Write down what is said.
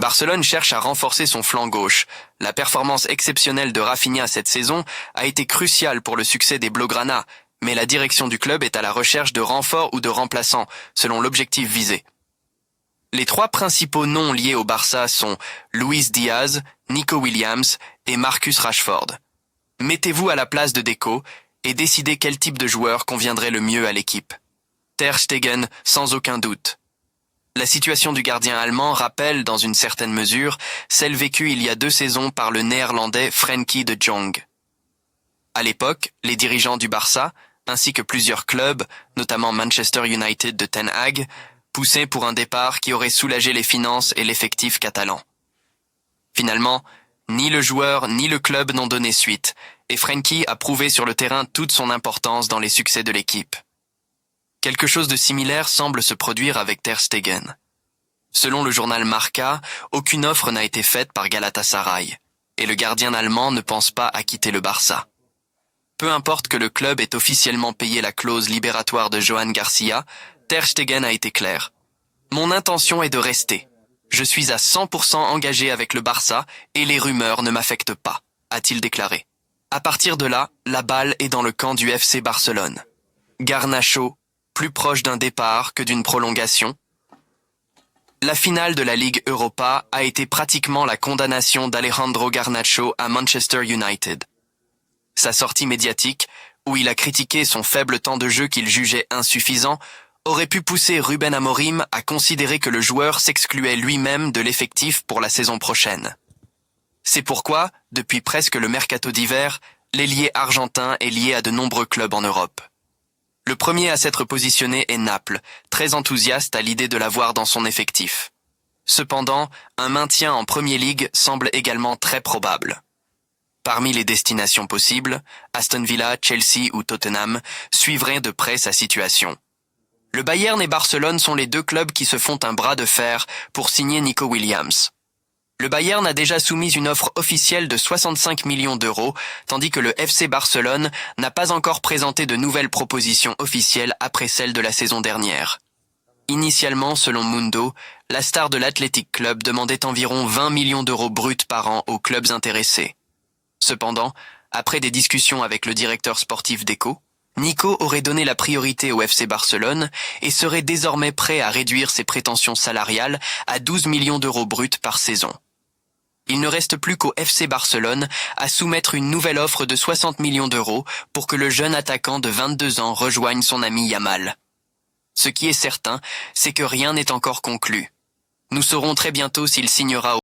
Barcelone cherche à renforcer son flanc gauche. La performance exceptionnelle de Rafinha cette saison a été cruciale pour le succès des Blaugrana, mais la direction du club est à la recherche de renforts ou de remplaçants, selon l'objectif visé. Les trois principaux noms liés au Barça sont Luis Diaz, Nico Williams et Marcus Rashford. Mettez-vous à la place de Deco et décidez quel type de joueur conviendrait le mieux à l'équipe. Ter Stegen, sans aucun doute. La situation du gardien allemand rappelle, dans une certaine mesure, celle vécue il y a 2 saisons par le néerlandais Frenkie de Jong. À l'époque, les dirigeants du Barça, ainsi que plusieurs clubs, notamment Manchester United de Ten Hag, poussaient pour un départ qui aurait soulagé les finances et l'effectif catalan. Finalement, ni le joueur ni le club n'ont donné suite, et Frenkie a prouvé sur le terrain toute son importance dans les succès de l'équipe. Quelque chose de similaire semble se produire avec Ter Stegen. Selon le journal Marca, aucune offre n'a été faite par Galatasaray, et le gardien allemand ne pense pas à quitter le Barça. Peu importe que le club ait officiellement payé la clause libératoire de Johan Garcia, Ter Stegen a été clair. « Mon intention est de rester. Je suis à 100% engagé avec le Barça et les rumeurs ne m'affectent pas », a-t-il déclaré. À partir de là, la balle est dans le camp du FC Barcelone. Garnacho, plus proche d'un départ que d'une prolongation. La finale de la Ligue Europa a été pratiquement la condamnation d'Alejandro Garnacho à Manchester United. Sa sortie médiatique, où il a critiqué son faible temps de jeu qu'il jugeait insuffisant, aurait pu pousser Ruben Amorim à considérer que le joueur s'excluait lui-même de l'effectif pour la saison prochaine. C'est pourquoi, depuis presque le mercato d'hiver, l'ailier argentin est lié à de nombreux clubs en Europe. Le premier à s'être positionné est Naples, très enthousiaste à l'idée de l'avoir dans son effectif. Cependant, un maintien en Premier League semble également très probable. Parmi les destinations possibles, Aston Villa, Chelsea ou Tottenham suivraient de près sa situation. Le Bayern et Barcelone sont les 2 clubs qui se font un bras de fer pour signer Nico Williams. Le Bayern a déjà soumis une offre officielle de 65 millions d'euros, tandis que le FC Barcelone n'a pas encore présenté de nouvelles propositions officielles après celle de la saison dernière. Initialement, selon Mundo, la star de l'Athletic Club demandait environ 20 millions d'euros bruts par an aux clubs intéressés. Cependant, après des discussions avec le directeur sportif Deco, Nico aurait donné la priorité au FC Barcelone et serait désormais prêt à réduire ses prétentions salariales à 12 millions d'euros bruts par saison. Il ne reste plus qu'au FC Barcelone à soumettre une nouvelle offre de 60 millions d'euros pour que le jeune attaquant de 22 ans rejoigne son ami Yamal. Ce qui est certain, c'est que rien n'est encore conclu. Nous saurons très bientôt s'il signera au